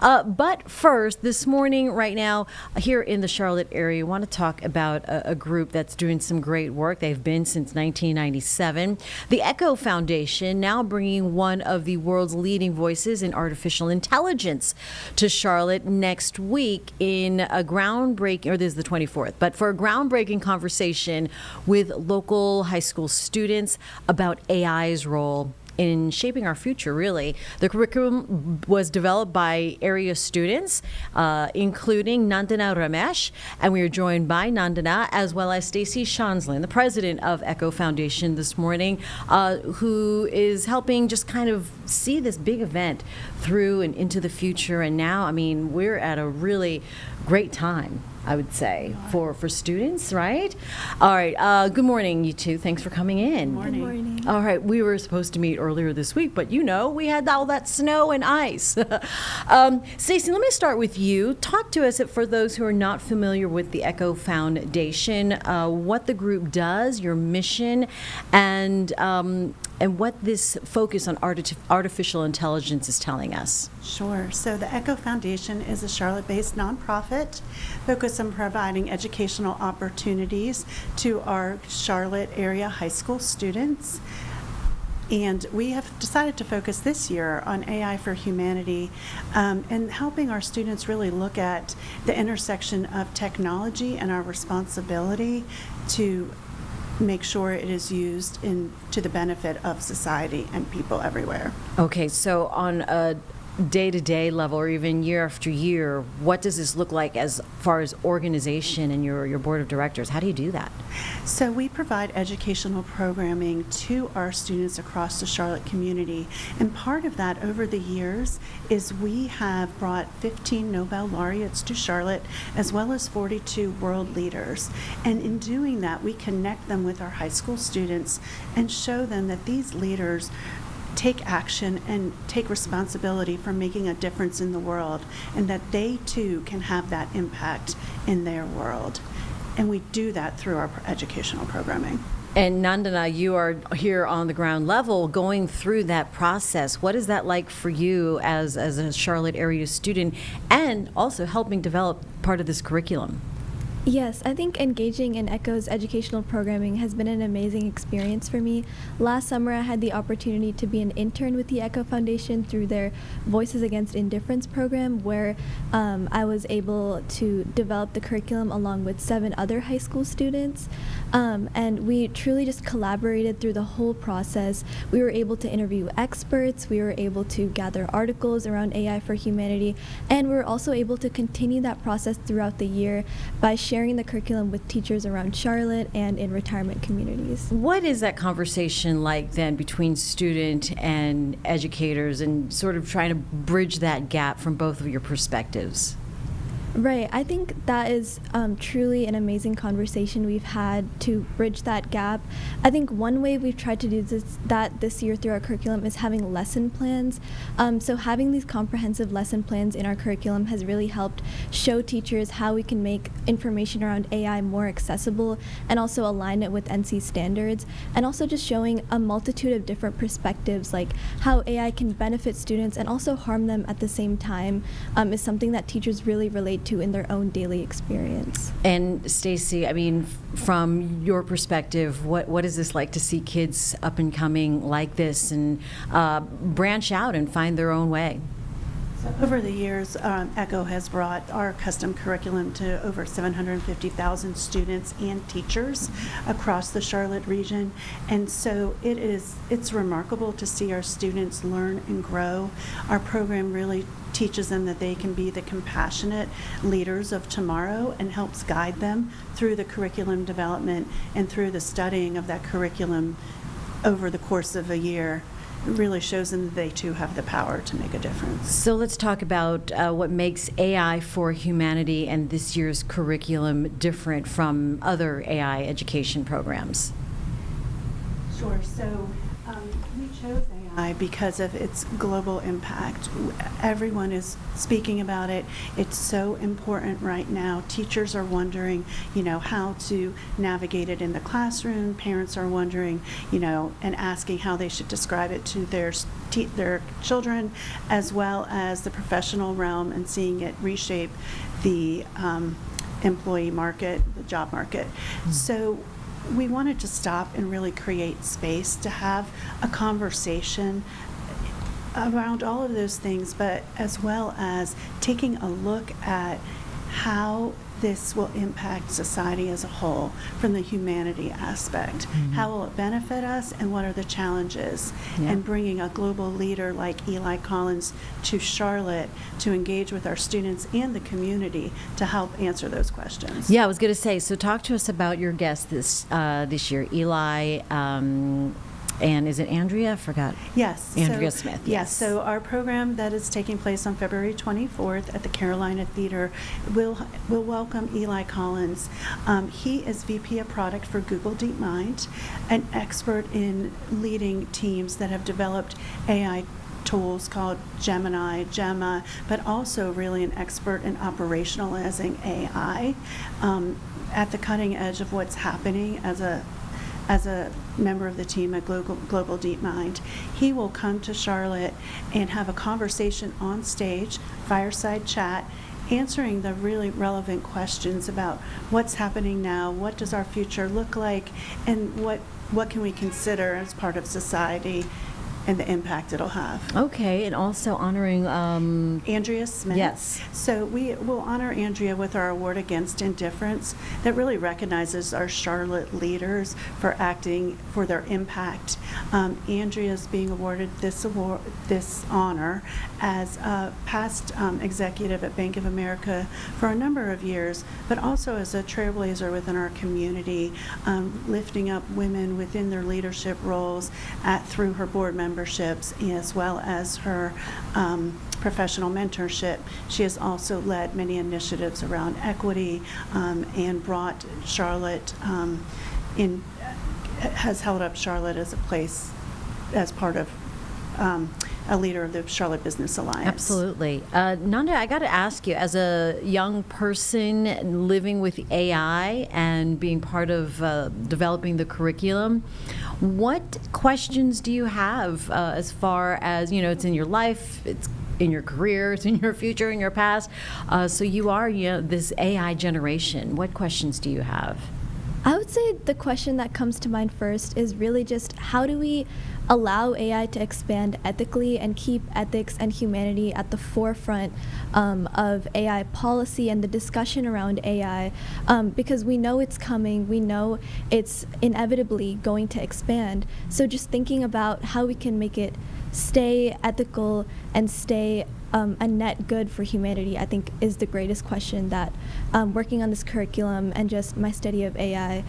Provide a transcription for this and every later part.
But first, this morning, right now, here in the Charlotte area, we want to talk about a group that's doing some great work. They've been since 1997. The Echo Foundation, now bringing one of the world's leading voices in artificial intelligence to Charlotte next week in a groundbreaking, or this is the 24th, but for a groundbreaking conversation with local high school students about AI's role in shaping our future, really. The curriculum was developed by area students, including Nandana Ramesh, and we are joined by Nandana, as well as Stacy Shanslin, the president of Echo Foundation this morning, who is helping just kind of see this big event through and into the future. And now, I mean, we're at a really great time, I would say, for students, right? All right. Good morning, you two. Thanks for coming in. Good morning. All right. We were supposed to meet earlier this week, but we had all that snow and ice. Stacey, let me start with you. Talk to us, for those who are not familiar with the Echo Foundation, what the group does, your mission, and what this focus on artificial intelligence is telling us. Sure. So the Echo Foundation is a Charlotte-based nonprofit focused on providing educational opportunities to our Charlotte area high school students. And we have decided to focus this year on AI for humanity and helping our students really look at the intersection of technology and our responsibility to make sure it is used to the benefit of society and people everywhere. Okay, so on a day-to-day level, or even year after year, what does this look like as far as organization and your board of directors? How do you do that? So we provide educational programming to our students across the Charlotte community, and part of that over the years is we have brought 15 Nobel laureates to Charlotte, as well as 42 world leaders. And in doing that, we connect them with our high school students and show them that these leaders take action and take responsibility for making a difference in the world, and that they too can have that impact in their world. And we do that through our educational programming. And Nandana, you are here on the ground level going through that process. What is that like for you as a Charlotte area student, and also helping develop part of this curriculum? Yes, I think engaging in Echo's educational programming has been an amazing experience for me. Last summer, I had the opportunity to be an intern with the Echo Foundation through their Voices Against Indifference program, where I was able to develop the curriculum along with 7 other high school students. And we truly just collaborated through the whole process. We were able to interview experts, we were able to gather articles around AI for humanity, and we were also able to continue that process throughout the year by sharing the curriculum with teachers around Charlotte and in retirement communities. What is that conversation like then between student and educators, and sort of trying to bridge that gap from both of your perspectives? Right. I think that is truly an amazing conversation we've had to bridge that gap. I think one way we've tried to do this year through our curriculum is having lesson plans. So having these comprehensive lesson plans in our curriculum has really helped show teachers how we can make information around AI more accessible and also align it with NC standards, and also just showing a multitude of different perspectives, like how AI can benefit students and also harm them at the same time, is something that teachers really relate to in their own daily experience. And Stacy, I mean, from your perspective, what is this like to see kids up and coming like this and branch out and find their own way? So over the years, Echo has brought our custom curriculum to over 750,000 students and teachers across the Charlotte region. And so it's remarkable to see our students learn and grow. Our program really teaches them that they can be the compassionate leaders of tomorrow, and helps guide them through the curriculum development and through the studying of that curriculum over the course of a year. It really shows them that they too have the power to make a difference. So let's talk about what makes AI for humanity and this year's curriculum different from other AI education programs. Sure. So we chose AI because of its global impact. Everyone is speaking about it. It's so important right now. Teachers are wondering, how to navigate it in the classroom. Parents are wondering, and asking how they should describe it to their children, as well as the professional realm, and seeing it reshape the employee market, the job market. So we wanted to stop and really create space to have a conversation around all of those things, but as well as taking a look at how this will impact society as a whole from the humanity aspect. How will it benefit us, and what are the challenges? Yeah. And bringing a global leader like Eli Collins to Charlotte to engage with our students and the community to help answer those questions. Yeah, I was going to say, so talk to us about your guest this year, Eli, and is it Andrea? I forgot. Yes. Andrea Smith. Yes. So our program that is taking place on February 24th at the Carolina Theater will welcome Eli Collins. He is VP of Product for Google DeepMind, an expert in leading teams that have developed AI tools called Gemma, but also really an expert in operationalizing AI at the cutting edge of what's happening as a member of the team at Global DeepMind. He will come to Charlotte and have a conversation on stage, fireside chat, answering the really relevant questions about what's happening now, what does our future look like, and what can we consider as part of society and the impact it'll have. Okay, and also honoring Andrea Smith. Yes. So we will honor Andrea with our award against indifference that really recognizes our Charlotte leaders for acting for their impact. Andrea is being awarded this honor as a past executive at Bank of America for a number of years, but also as a trailblazer within our community, lifting up women within their leadership roles through her board memberships, as well as her professional mentorship. She has also led many initiatives around equity and brought Charlotte has held up Charlotte as a place, as part of a leader of the Charlotte Business Alliance. Absolutely. Nanda, I got to ask you, as a young person living with AI and being part of developing the curriculum, what questions do you have as far as, it's in your life, it's in your career, it's in your future, in your past. So you are this AI generation. What questions do you have? I would say the question that comes to mind first is really just how do we allow AI to expand ethically and keep ethics and humanity at the forefront of AI policy and the discussion around AI, because we know it's coming, we know it's inevitably going to expand. So just thinking about how we can make it stay ethical and stay a net good for humanity, I think, is the greatest question that working on this curriculum and just my study of AI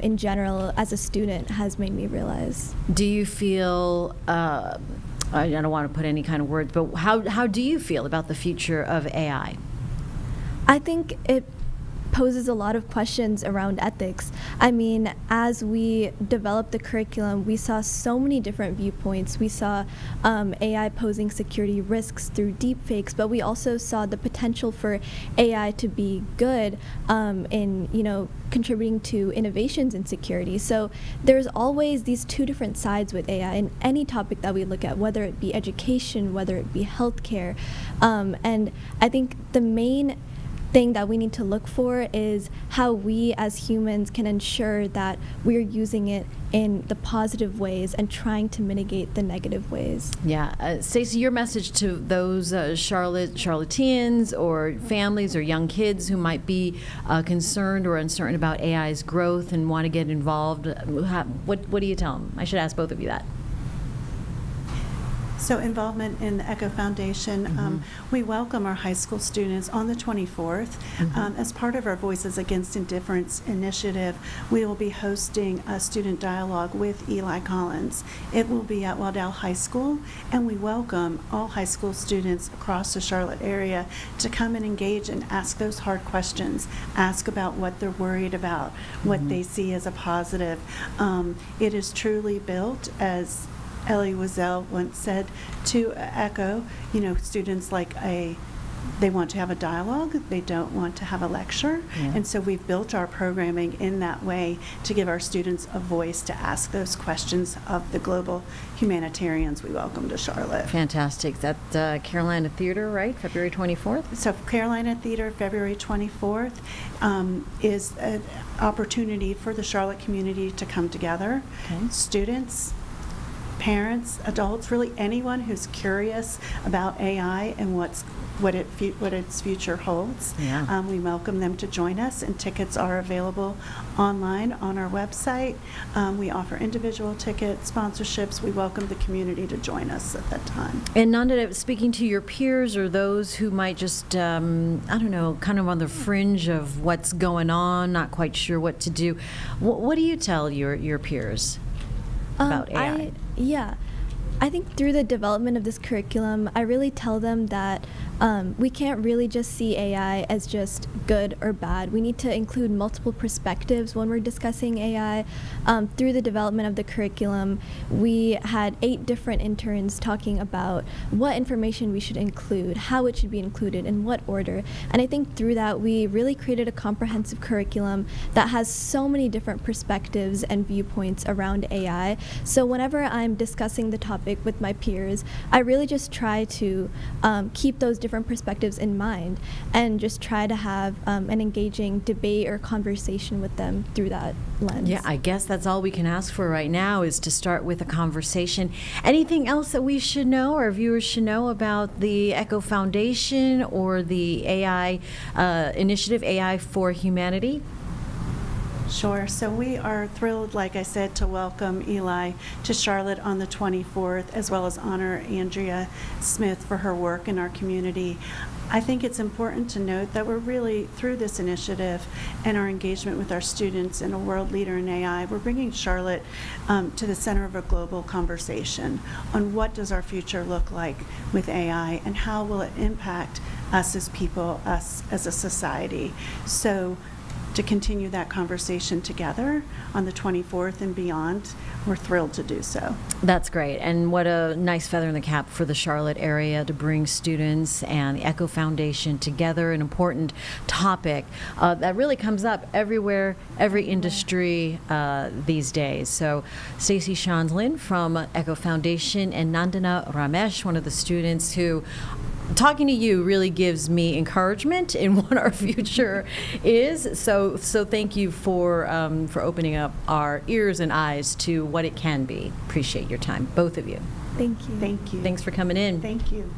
in general as a student has made me realize. Do you feel, I don't want to put any kind of words, but how do you feel about the future of AI? I think it poses a lot of questions around ethics. I mean, as we developed the curriculum, we saw so many different viewpoints. We saw AI posing security risks through deepfakes, but we also saw the potential for AI to be good in, contributing to innovations in security. So there's always these two different sides with AI in any topic that we look at, whether it be education, whether it be healthcare. And I think the main thing that we need to look for is how we as humans can ensure that we're using it in the positive ways and trying to mitigate the negative ways. Yeah. Stacey, your message to those Charlotteans or families or young kids who might be concerned or uncertain about AI's growth and want to get involved, what do you tell them? I should ask both of you that. So involvement in the Echo Foundation, we welcome our high school students on the 24th. As part of our Voices Against Indifference initiative, we will be hosting a student dialogue with Eli Collins. It will be at Waddell High School, and we welcome all high school students across the Charlotte area to come and engage and ask those hard questions, ask about what they're worried about, what they see as a positive. It is truly built as Elie Wiesel once said to Echo, students they want to have a dialogue, they don't want to have a lecture. Yeah. And so we've built our programming in that way to give our students a voice to ask those questions of the global humanitarians we welcome to Charlotte. Fantastic. That Carolina Theater, right? February 24th? So Carolina Theater, February 24th, is an opportunity for the Charlotte community to come together. Okay. Students, parents, adults, really anyone who's curious about AI and what its future holds. Yeah. We welcome them to join us, and tickets are available online on our website. We offer individual tickets, sponsorships. We welcome the community to join us at that time. And Nanda, speaking to your peers or those who might just, I don't know, kind of on the fringe of what's going on, not quite sure what to do, what do you tell your peers about AI? I think through the development of this curriculum, I really tell them that we can't really just see AI as just good or bad. We need to include multiple perspectives when we're discussing AI. Through the development of the curriculum, we had 8 different interns talking about what information we should include, how it should be included, in what order. And I think through that, we really created a comprehensive curriculum that has so many different perspectives and viewpoints around AI. So whenever I'm discussing the topic with my peers, I really just try to keep those different perspectives in mind and just try to have an engaging debate or conversation with them through that lens. Yeah, I guess that's all we can ask for right now is to start with a conversation. Anything else that we should know or viewers should know about the Echo Foundation or the AI initiative, AI for Humanity? Sure. So we are thrilled, like I said, to welcome Eli to Charlotte on the 24th, as well as honor Andrea Smith for her work in our community. I think it's important to note that we're really, through this initiative and our engagement with our students and a world leader in AI, we're bringing Charlotte to the center of a global conversation on what does our future look like with AI and how will it impact us as people, us as a society. So to continue that conversation together on the 24th and beyond, we're thrilled to do so. That's great. And what a nice feather in the cap for the Charlotte area to bring students and the Echo Foundation together, an important topic that really comes up everywhere, every industry these days. So Stacey Shanslin from Echo Foundation and Nandana Ramesh, one of the students who talking to you really gives me encouragement in what our future is. So thank you for opening up our ears and eyes to what it can be. Appreciate your time, both of you. Thank you. Thank you. Thanks for coming in. Thank you.